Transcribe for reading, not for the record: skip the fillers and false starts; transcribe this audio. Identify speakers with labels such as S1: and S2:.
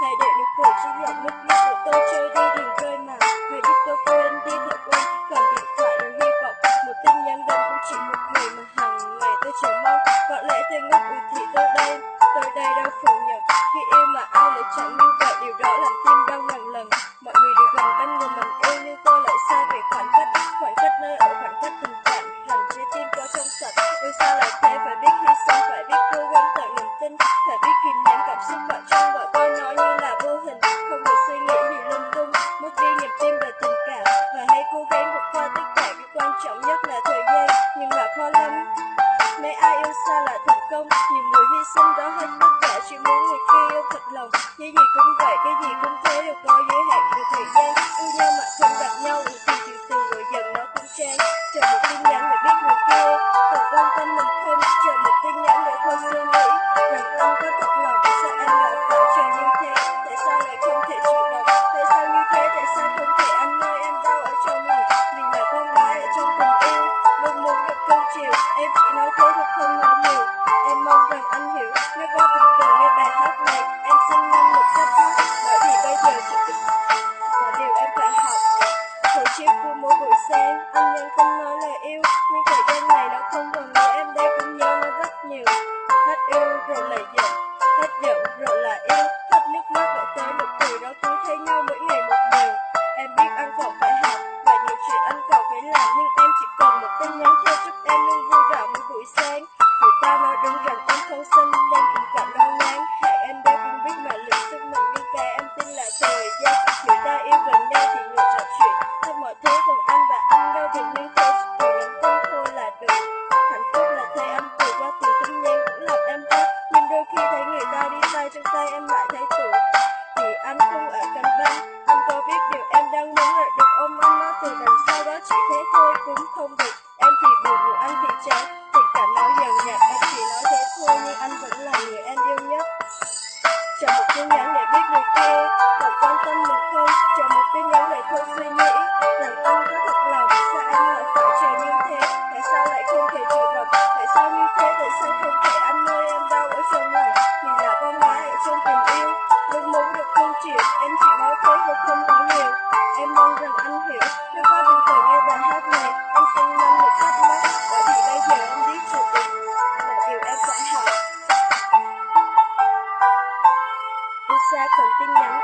S1: Hãy để nụ cười trên giọt nước mắt của tôi trôi đi đừng rơi mà. Hãy giúp tôi quên đi thật quên. Cầm điện thoại rồi hy vọng một tin nhắn đến cũng chỉ một người mà hàng ngày tôi chờ mong. Có lẽ tôi ngốc thì tôi đây đâu phủ nhận. Khi yêu mà ai lại chẳng như vậy, điều đó làm tim đau ngàn lần. Mọi người đều gần bên người mình yêu nhưng tôi lại xa về khoảng cách nơi ở, khoảng cách tình cảm, rằng trái tim có trong sạch. Yêu sao lại thế, phải biết hy sinh, phải biết cố gắng tận niềm tin, phải biết kìm nén cảm xúc vào trong gọi tôi nói như là vô hình, không được suy nghĩ gì lung tung, mất đi niềm tin về tình cảm. Và hãy cố gắng vượt qua tất cả, cái quan trọng nhất là thời gian, nhưng mà khó lắm. Mấy ai yêu xa là thành công, nhiều người hy sinh đó hết tất cả chỉ muốn người kia yêu thật lòng. Cái gì cũng vậy, cái gì cũng thế, đều có giới hạn của thời gian. Yêu nhau mà không gặp nhau, thì từ rồi dần nó cũng chán. Chờ một tin nhắn để biết người kia còn quan tâm mình không, chờ một tin nhắn để thôi suy nghĩ rằng anh có thật lòng. Sao anh lại phải chờ như thế, tại sao lại không thể chủ động, tại sao như thế, tại sao không thể anh nơi em đau ở trong lòng. Vì là con gái ở trong tình yêu luôn muốn được cưng chiều, em chỉ nói thế thôi không nói nhiều. Em mong rằng anh hiểu, nếu có tình cờ nghe bài hát này, em xin anh một giấc mơ, bởi vì bây giờ sự tình là điều em phải học. Hồi chiều của mỗi buổi sáng, anh nhắn tin nói lời yêu, nhưng thời gian này nó không còn nữa, em đây cũng nhớ nó rất nhiều. Hết yêu rồi lại giận, hết giận rồi lại yêu, hết nước mắt lại tới nụ cười đó, cứ thấy nhau mỗi ngày một điều. Em biết anh còn phải học, và nhiều chuyện anh còn phải làm, nhưng em chỉ cần một tin nhắn theo giúp em luôn vui vẻ mỗi buổi sáng. Người ta nói đúng rằng em không xinh nên tình cảm đau ngán, hại em đây cũng biết mà lượng sức mình, nhưng cái em tin là thời gian. Người ta yêu gần nhau thì người trò chuyện hết mọi thứ, còn anh và anh đâu được như thế, chỉ cần nhắn tin thôi là được. Hạnh phúc là thấy anh cười qua từng tin nhắn cũng làm em thích, nhưng đôi khi thấy người ta đi tay trong tay em lại thấy tủi. Thì anh không ở cạnh bên, anh có biết điều em đang muốn là được ôm anh nói từ đằng sau đó, chỉ thế thôi cũng không được. Em thì buồn của anh thì chán, tình cảm nói dần nhạt, em chỉ nói thế thôi nhưng anh vẫn là người em yêu nhất. Chờ một tin nhắn để biết người kia còn quan tâm mình không, chờ một tin nhắn để thôi suy nghĩ rằng anh có thật lòng. Sao anh lại phải chờ như thế, tại sao lại không thể chủ động, tại sao như thế, tại sao không thể anh nơi em đau ở trong lòng. Mình là con gái ở trong tình yêu luôn muốn được cưng chiều, em chỉ nói thế và không nói nhiều. Em mong rằng anh hiểu, nếu có tình cờ nghe bài hát này, em xin anh một thắc mắc, bởi vì bây giờ em biết sự tình là điều em phải học. Yêu xa cần tin nhắn.